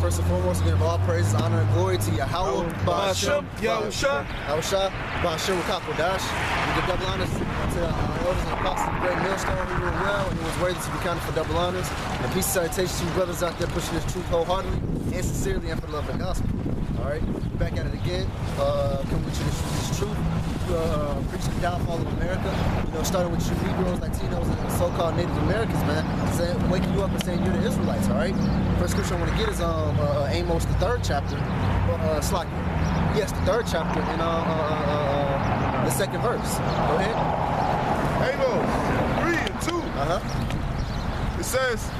first and foremost, we give all praises, honor, and glory to Yahweh, Ba'ashem, Yahusha, Ba'ashem, Wakakodash. We give double honors to the elders and apostles of the great millstone who were well and who was worthy to be counted for double honors. And peace and salutation to you brothers out there pushing this truth wholeheartedly and sincerely and for the love of the gospel. All right, we're back at it again. Coming with you this truth. Preaching the downfall of America, you know, starting with you Negroes, Latinos, and so-called Native Americans, man, waking you up and saying you're the Israelites, all right? First scripture I want to get is Amos, the 3rd chapter, yes, the 3rd chapter, and the 2nd verse. Go ahead. Amos 3 and 2. It says,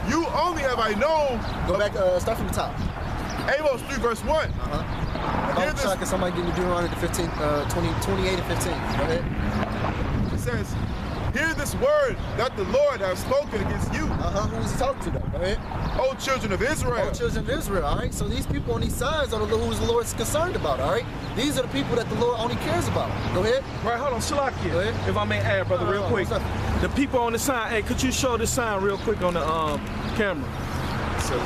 "You only have I known." Go back. Start from the top. Amos 3 verse 1. Can somebody give me Deuteronomy 15, 28 and 15? Go ahead. It says, "Hear this word that the Lord has spoken against you." Who is he talking to, though? Go ahead. O children of Israel. O children of Israel, all right? So these people on these sides are who the Lord's concerned about, all right? These are the people that the Lord only cares about. Go ahead. Right, hold on, Shalakia. Go ahead. If I may add, brother, real quick. The people on the sign, hey, could you show the sign real quick on the camera? So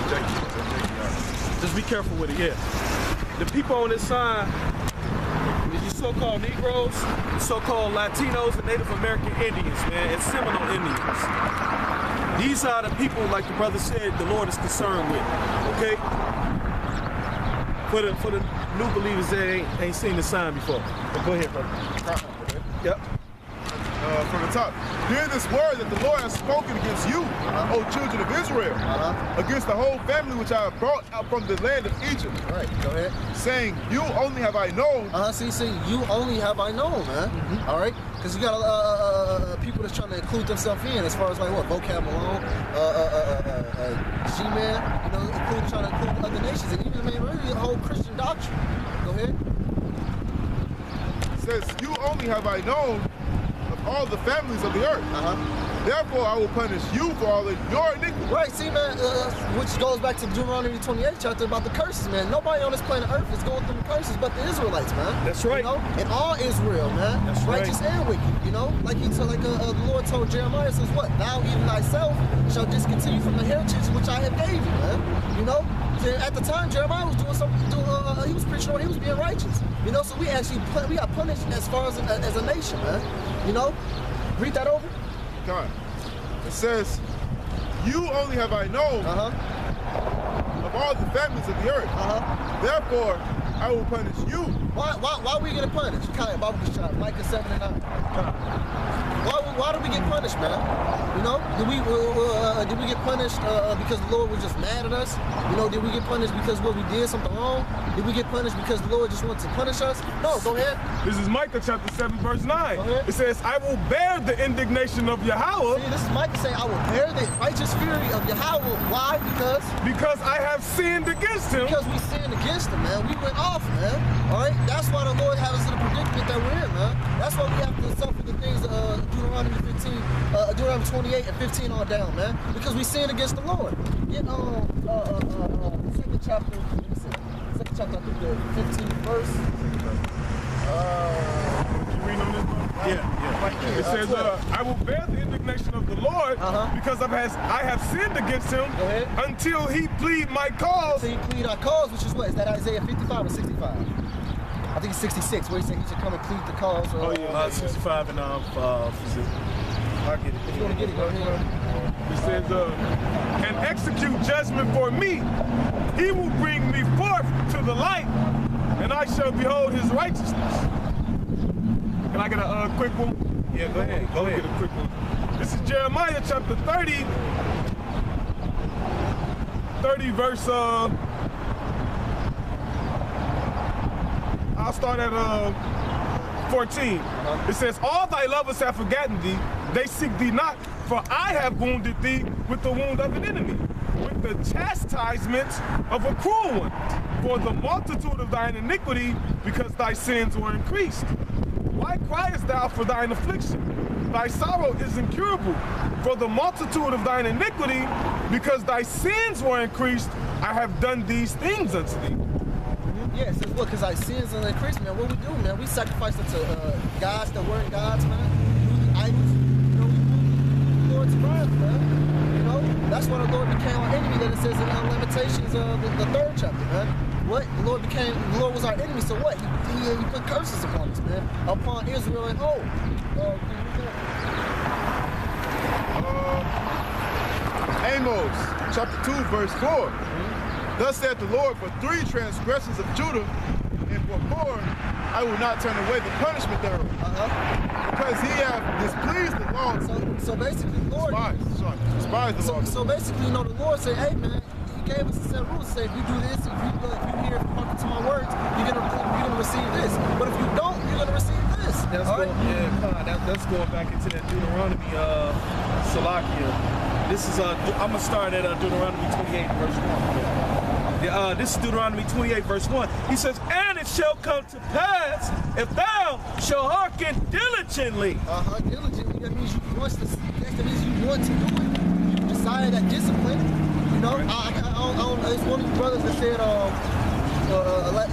Just be careful with it, yeah. The people on this sign, the so-called Negroes, the so-called Latinos, and Native American Indians, man, and Seminole Indians. These are the people, like the brother said, the Lord is concerned with, okay? For the new believers that ain't seen the sign before. But go ahead, brother. Yep. From the top. "Hear this word that the Lord has spoken against you, O children of Israel, against the whole family which I have brought out from the land of Egypt." Right, go ahead. Saying, "You only have I known." See, you only have I known, man. All right? Because you got people that's trying to include themselves in as far as like what, vocab alone, G-Man, you know, trying to include other nations, and even, man, really the whole Christian doctrine. Go ahead. It says, "You only have I known of all the families of the earth. Therefore I will punish you for all of your iniquities." Right, see, man, which goes back to Deuteronomy 28 chapter about the curses, man. Nobody on this planet Earth is going through the curses but the Israelites, man. That's right. You know? And all Israel, man. That's righteous right. and wicked, you know? Like the Lord told Jeremiah, says what? "Now even thyself shall discontinue from the heritage which I have gave you," man. You know? So at the time, Jeremiah was doing something, he was preaching on, he was being righteous. You know, so we got punished as far as a nation, man. You know? Read that over. God. It says, "You only have I known of all the families of the earth. Therefore I will punish you." Why are we getting punished? Micah 7 and 9. Why do we get punished, man? You know, did we get punished because the Lord was just mad at us? You know, did we get punished because we did something wrong? Did we get punished because the Lord just wanted to punish us? No, go ahead. This is Micah chapter 7, verse 9. Go ahead. It says, "I will bear the indignation of Yahweh." See, this is Micah saying, "I will bear the righteous fury of Yahweh." Why? Because I have sinned against him. Because we sinned against him, man. We went off, man. All right? That's why the Lord has us in the predicament that we're in, man. That's why we have to suffer the things Deuteronomy 15, Deuteronomy 28 and 15 on down, man. Because we sinned against the Lord. Get second chapter, I think the 15th verse. You reading on this one? Yeah. Right here. It says, "I will bear the indignation of the Lord because I have sinned against him until he plead my cause." Until he plead our cause, which is what? Is that Isaiah 55 or 65? I think it's 66, where he said he should come and plead the cause. 65 and I'll get it. If you want to get it, go ahead. It says, "And execute judgment for me. He will bring me forth to the light, and I shall behold his righteousness." Can I get a quick one? Yeah, go ahead. Go ahead. Get a quick one. This is Jeremiah chapter 30. 30 verse, I'll start at 14. It says, "All thy lovers have forgotten thee. They seek thee not, for I have wounded thee with the wound of an enemy, with the chastisement of a cruel one, for the multitude of thine iniquity, because thy sins were increased. Why criest thou for thine affliction? Thy sorrow is incurable. For the multitude of thine iniquity, because thy sins were increased, I have done these things unto thee." Yeah, it says what? Because our sins are increased, man. What we do, man? We sacrifice unto gods that weren't gods, man. We do the idols. You know, we do the Lord's wrath, man. You know, That's why the Lord became our enemy, that it says in Lamentations, the 3rd chapter, man. What? The Lord was our enemy, so what? He put curses upon us, man. Upon Israel and whole. Amos chapter 2, verse 4. Thus saith the Lord, for 3 transgressions of Judah, and for 4 I will not turn away the punishment thereof. Because he hath displeased the law. So basically, Lord. Despised the law. So basically, you know, the Lord said, hey, man, he gave us a set of rules. Say, if you do this, if you hear, if you hearken to my words, you're gonna receive this. But if you don't, you're gonna receive this. That's going back into that Deuteronomy, Salakia. This is I'm gonna start at Deuteronomy 28, verse 1. This is Deuteronomy 28, verse 1. He says, and it shall come to pass if thou shalt hearken diligently. Diligently. That means you want to do it. You desire that discipline. You know, it's one of the brothers that said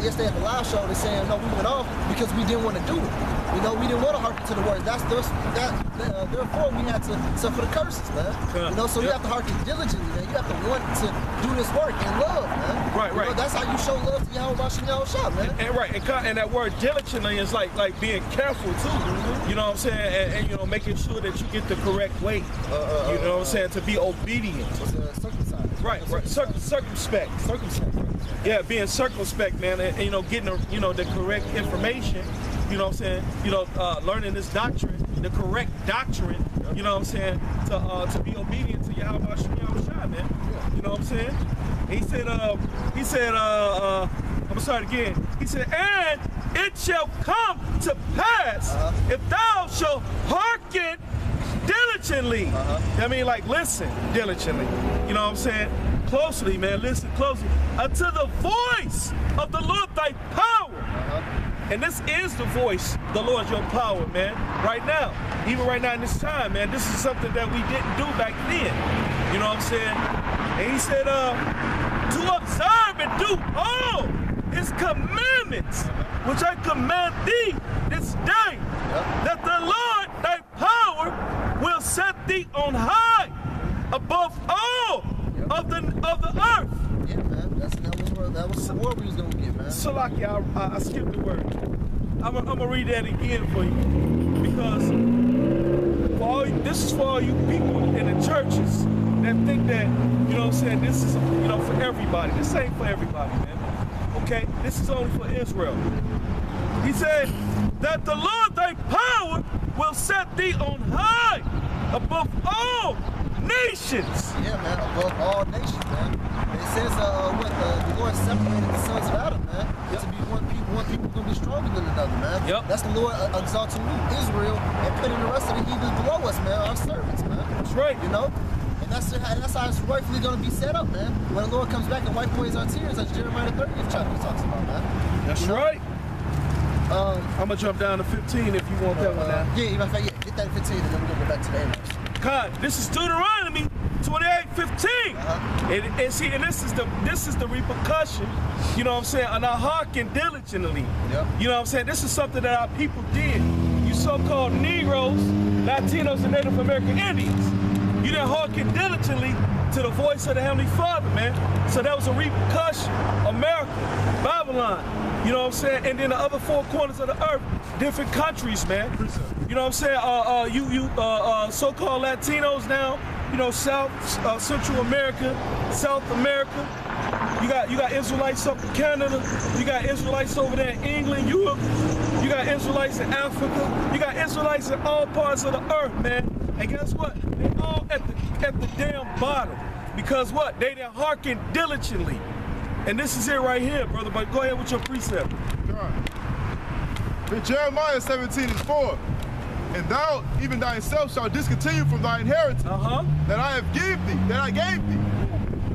yesterday at the live show, they're saying, no, we went off because we didn't want to do it. You know, we didn't want to hearken to the words. Therefore, we had to suffer the curses, man. You know, so you have to hearken diligently, man. You have to want to do this work in love, man. Right. You know, that's how you show love to Yahweh Bashem Yahushua, man. And that word diligently is like being careful too. You know what I'm saying? And you know, making sure that you get the correct way. You know what I'm saying? To be obedient. Circumcised. Right. Circumspect. Yeah, being circumspect, man, and you know, getting the correct information. You know what I'm saying? You know, learning this doctrine, the correct doctrine. You know what I'm saying? To be obedient to Yahweh Bashem Yahushua, man. You know what I'm saying? He said, I'm gonna start again. He said, and it shall come to pass if thou shalt hearken diligently. I mean, like, listen diligently. You know what I'm saying? Closely, man. Listen closely unto the voice of the Lord thy power. And this is the voice, the Lord your power, man. Right now, even right now in this time, man, this is something that we didn't do back then. You know what I'm saying? And he said, to observe and do all his commandments, which I command thee this day, that the Lord thy power will set thee on high above all of the earth. Yeah, man. That was the word we was gonna get, man. So, like, I skipped the word. I'm gonna read that again for you, because this is for all you people in the churches that think that, you know what I'm saying, this is, you know, for everybody. This ain't for everybody, man. Okay? This is only for Israel. He said that the Lord thy power will set thee on high above all nations. Yeah, man, above all nations, man. It says the Lord separated the sons of Adam, man. To be one people gonna be stronger than another, man. That's the Lord exalting Israel and putting the rest of the heathens below us, man, our servants, man. That's right. You know? And that's how it's rightfully gonna be set up, man. When the Lord comes back and wipes away our tears, as Jeremiah 30th chapter talks about, man. That's right. I'm gonna jump down to 15 if you want that one now. Yeah, get that 15 and then we're gonna go back to the Amos. God, this is Deuteronomy 28:15. And see, and this is the repercussion, you know what I'm saying, and I hearken diligently. You know what I'm saying? This is something that our people did. You so-called Negroes, Latinos, and Native American Indians. You didn't hearken diligently to the voice of the Heavenly Father, man. So that was a repercussion. America, Babylon, you know what I'm saying? And then the other 4 corners of the earth, different countries, man. You know what I'm saying? You so-called Latinos now, you know, South, Central America, South America. You got Israelites up in Canada. You got Israelites over there in England, Europe. You got Israelites in Africa. You got Israelites in all parts of the earth, man. And guess what? They all at the damn bottom. Because what? They didn't hearken diligently. And this is it right here, brother. But go ahead with your precept. In Jeremiah 17:4. And thou, even thyself, shalt discontinue from thy inheritance that I gave thee,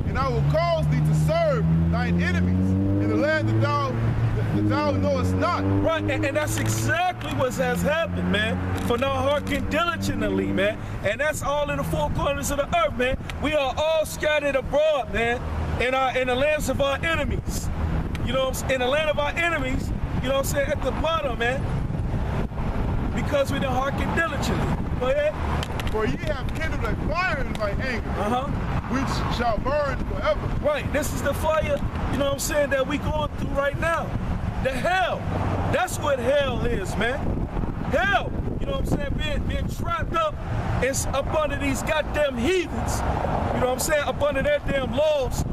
and I will cause thee to serve thine enemies in the land that thou knowest not. Right, and that's exactly what has happened, man. For now, hearken diligently, man. And that's all in the 4 corners of the earth, man. We are all scattered abroad, man, in the lands of our enemies. You know, in the land of our enemies, you know what I'm saying, at the bottom, man. Because we didn't hearken diligently. Go ahead. For ye have kindled a fire in my anger. which shall burn forever. Right, this is the fire, you know what I'm saying, that we going through right now. The hell. That's what hell is, man. Hell, you know what I'm saying, being trapped up under these goddamn heathens. You know what I'm saying, up under their damn laws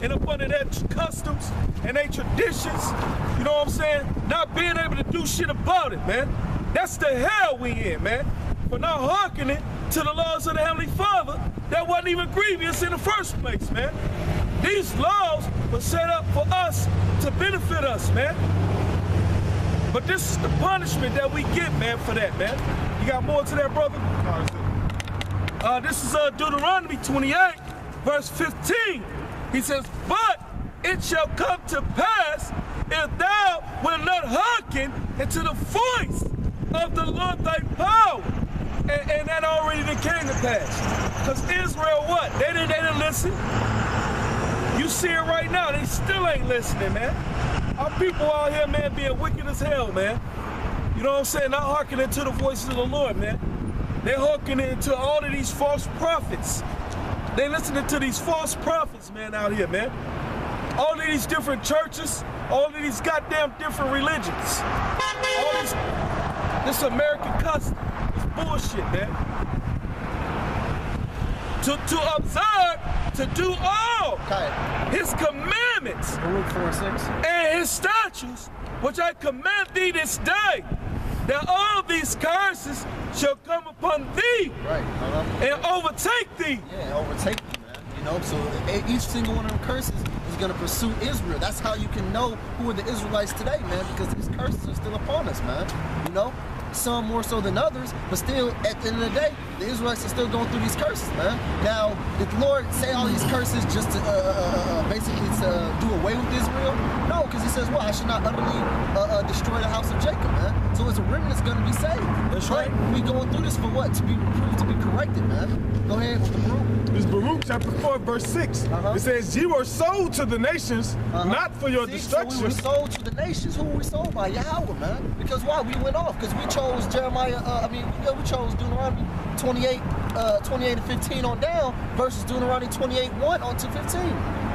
and up under their customs and their traditions. You know what I'm saying? Not being able to do shit about it, man. That's the hell we in, man. For not hearkening to the laws of the Heavenly Father that wasn't even grievous in the first place, man. These laws were set up for us to benefit us, man. But this is the punishment that we get, man, for that, man. You got more to that, brother? This is Deuteronomy 28, verse 15. He says, but it shall come to pass if thou wilt not hearken into the voice of the Lord thy power. And that already done came to pass. Because Israel, what? They didn't listen. You see it right now. They still ain't listening, man. Our people out here, man, being wicked as hell, man. You know what I'm saying? Not hearkening to the voices of the Lord, man. They're hearkening to all of these false prophets. They listening to these false prophets, man, out here, man. All of these different churches, all of these goddamn different religions. All this American custom. Bullshit, man. To observe, to do all his commandments and his statutes, which I command thee this day, that all these curses shall come upon thee and overtake thee. Yeah, overtake thee, man. You know, so each single one of them curses is going to pursue Israel. That's how you can know who are the Israelites today, man, because these curses are still upon us, man. You know? Some more so than others, but still, at the end of the day, the Israelites are still going through these curses, man. Now, did the Lord say all these curses just to basically to do away with Israel? No, because he says, well, I should not utterly destroy the house of Jacob, man. So it's a remnant that's going to be saved. That's right. We going through this for what? To be reproved, to be corrected, man. Go ahead with the Baruch. It's Baruch chapter 4, verse 6. It says, ye were sold to the nations, not for your destruction. So we were sold to the nations. Who were we sold by? Yahweh, man. Because why? We went off. Because we chose Jeremiah, we chose Deuteronomy 28 and 15 on down versus Deuteronomy 28, 1 on to 15.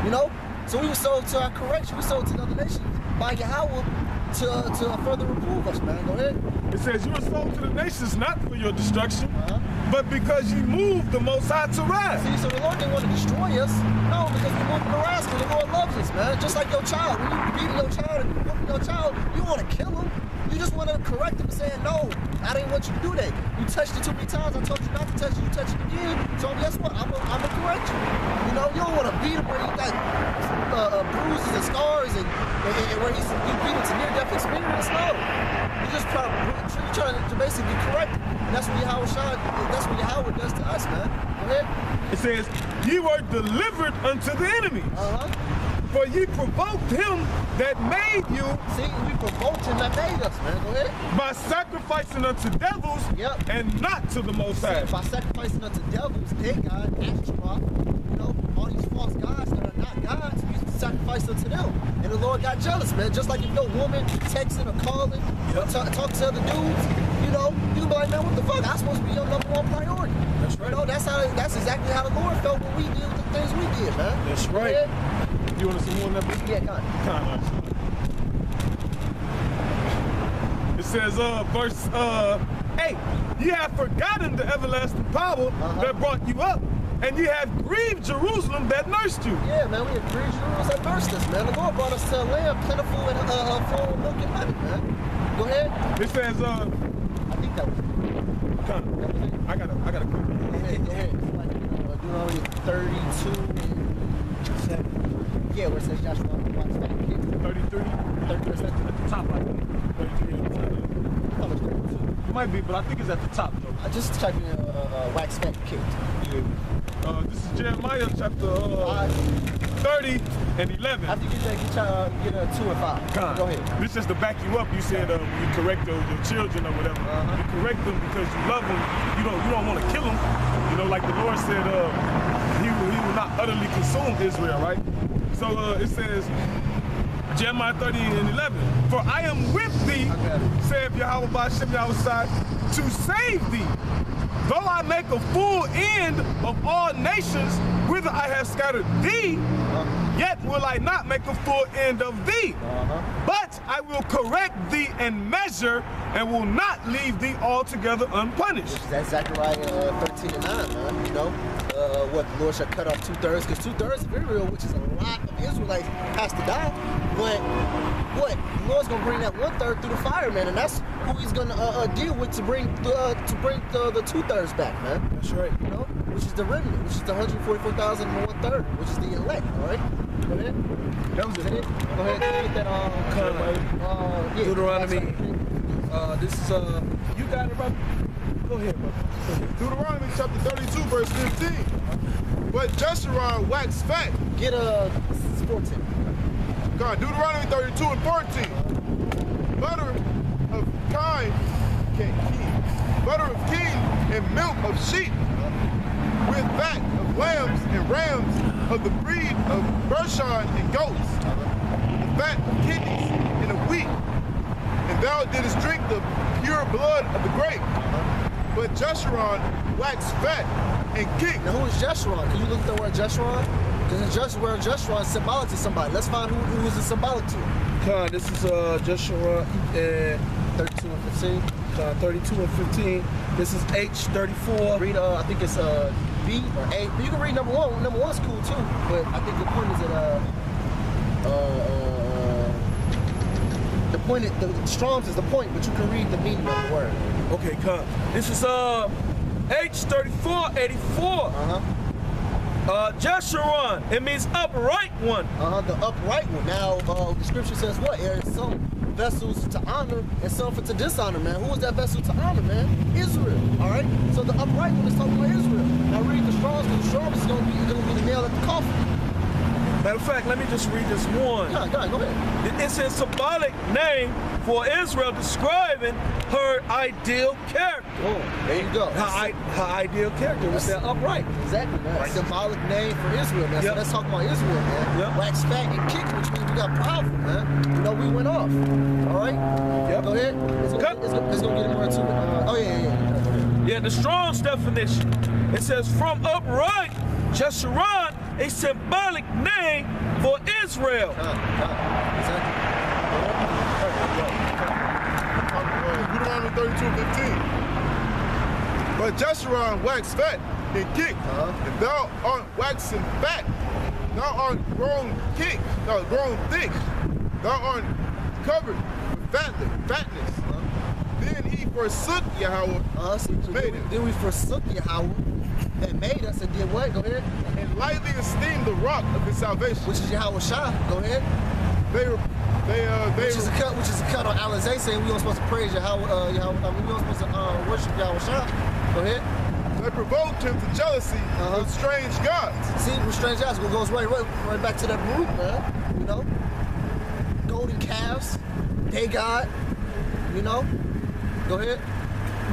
You know? So we were sold to our correction. We sold to the other nations by Yahweh to further reprove us, man. Go ahead. It says, you were sold to the nations not for your destruction, but because you moved the Most High to wrath. See, so the Lord didn't want to destroy us. No, because we moved to wrath, because the Lord loves us, man. Just like your child. When you beat your child and you whoop your child, you want to kill him. You just want to correct him and say, no, I didn't want you to do that. You touched it too many times. I told you not to touch it. You touched it again. So guess what? I'm going to correct you. You know, you don't want to beat him where he got bruises and scars and where you beat him to near-death experience. No. You're just trying to basically correct him. And that's what Yahweh does to us, man. Go ahead. It says, ye were delivered unto the enemy. For ye provoked him that made you. See, we provoked him that made us, man. Go ahead. By sacrificing unto devils and not to the Most High. By sacrificing unto devils, dead God, Ashtaroth, you know, all these false gods that are not gods, we sacrifice unto them. And the Lord got jealous, man. Just like if your woman texting or calling or talking to other dudes, you know, you can be like, man, what the fuck? I'm supposed to be your number one priority. That's right. You know, that's exactly how the Lord felt when we did the things we did, man. That's right. You want to see more on that book? Yeah, kind of. It says, verse 8, ye have forgotten the everlasting power that brought you up, and ye have grieved Jerusalem that nursed you. Yeah, man, we have grieved Jerusalem that nursed us, man. The Lord brought us to a land plentiful and full of milk and honey, man. Go ahead. It says, I think that was I got a quick. Go ahead. Deuteronomy 32 and yeah, where it says Joshua watch that kid. 33? 33 at the top, I think. 33 at the top. It might be, but I think it's at the top, though. I just typed in wax fat kid. Yeah. This is Jeremiah chapter 30 and 11. After you get 2 and 5. Go ahead. This is to back you up. You said you correct your children or whatever. You correct them because you love them. You don't want to kill them. You know, like the Lord said, he will not utterly consume Israel, right? So it says, Jeremiah 30 and 11, for I am with thee, saith Yahweh Ba'ashem Yahweh, to save thee. though I make a full end of all nations, whither I have scattered thee, yet will I not make a full end of thee. But I will correct thee in measure and will not leave thee altogether unpunished. That's Zechariah 13 and 9, man. You know, what the Lord shall cut off 2/3, because 2/3 of Israel, which is a lot of Israelites, has to die. But what? The Lord's gonna bring that 1/3 through the fire, man, and that's who He's gonna deal with to bring the 2/3 back, man. That's right. You know, which is the remnant, which is the 144,000 and 1/3, which is the elect. All right. Go ahead. That was Is that it? Go ahead. Get that. Yeah. Deuteronomy. This is you got it, brother. Go ahead, brother. Go ahead. Deuteronomy chapter 32, verse 15. But Jeshurun waxed fat. Get 14. God, Deuteronomy 32 and 14. Butter of kine and milk of sheep, with fat of lambs and rams of the breed of Bashan and goats, with the fat of kidneys and of wheat. And thou didst drink the pure blood of the grape. But Jeshurun waxed fat and kicked. Now, who is Jeshurun? Can you look at the word Jeshurun? Because the word Jeshurun is symbolic to somebody. Let's find who is it symbolic to. Con, this is Jeshurun and 32 and 15. 32 and 15. This is H34. Read, I think it's B or A. But you can read number 1. Number 1's cool too. But I think the point is that the point is, the Strong's is the point, but you can read the meaning of the word. Okay, con. This is H3484. Jeshurun. It means upright one. The upright one. Now, the scripture says what? There is some vessels to honor and some for to dishonor, man. Who is that vessel to honor, man? Israel. All right. So the upright one is talking about Israel. Now read the Strong's, because the Strong's is going to be the nail at the coffin. Matter of fact, let me just read this one. Go ahead. It's a symbolic name for Israel describing her ideal character. Oh, there you go. Her ideal character was that upright. Exactly, man. Right. Symbolic name for Israel, man. Yep. So let's talk about Israel, man. Yep. Wax fat and kick, which means we got powerful, man. You know, we went off. All right? Yep. Go ahead. It's gonna get more into it. Yeah, the Strong's definition. It says, from upright, Jeshurun, a symbolic name for Israel. Exactly. Deuteronomy 32:15. But Jeshurun waxed fat and kicked, and thou art waxen fat. Thou art grown thick, thou art covered with fatness. Then he forsook Yahweh, Then we forsook Yahweh and made us and did what? Go ahead. and lightly esteemed the rock of his salvation. Which is Yahweh Shah. Go ahead. Which is a cut on Alizé saying we don't supposed to praise Yahweh. We don't supposed to worship Yahweh Shah. Go ahead. They provoked him to jealousy with strange gods. See, with strange gods, it goes right back to that root, man. You know, golden calves, day god. You know, go ahead.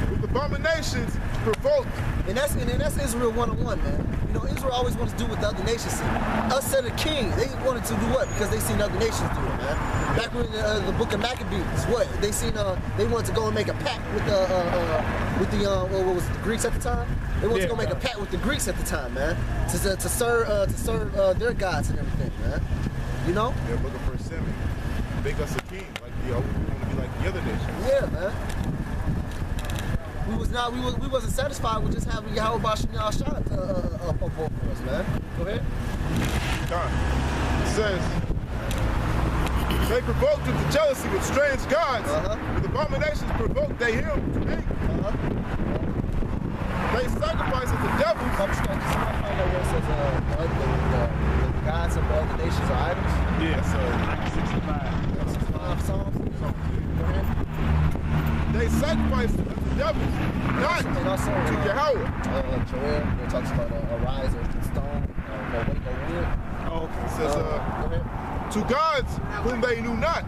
With abominations provoked. And that's Israel 101, man. You know, Israel always wants to do what the other nations see. Us and the king, they wanted to do what? Because they seen other nations do it, man. Back when the book of Maccabees, what? They seen they wanted to go and make a pact with the what was it, the Greeks at the time? They wanted to go make a pact with the Greeks at the time, man. To serve their gods and everything, man. You know? They're looking for a Samuel. Make us a king, like we want to be like the other nations. Yeah, man. We wasn't satisfied with just having Yahweh Bashan Yahshua up for us, man. Go ahead. God. It says, they provoked him to jealousy with strange gods. With abominations provoked they him to anger. They sacrifice unto devils. I'm just going to find out where it says the gods of the other nations are idols. Yeah, so 65 Psalms. Go ahead. they sacrifice unto devils, not And also, to Yahweh. Joel, it talks about a rise of stone, no weight, no wood. It says, Go ahead. to gods whom they knew not.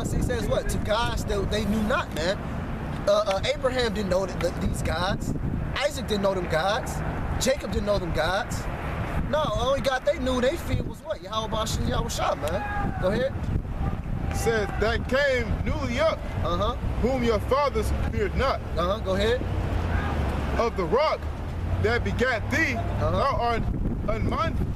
See, it says what? To gods that they knew not, man. Abraham didn't know these gods. Isaac didn't know them gods. Jacob didn't know them gods. No, only God they knew they feared was what? Yahweh Bashan Yahweh Shah, man. Go ahead. It says, that came newly up, whom your fathers feared not. Go ahead. of the rock that begat thee, thou art unmindful.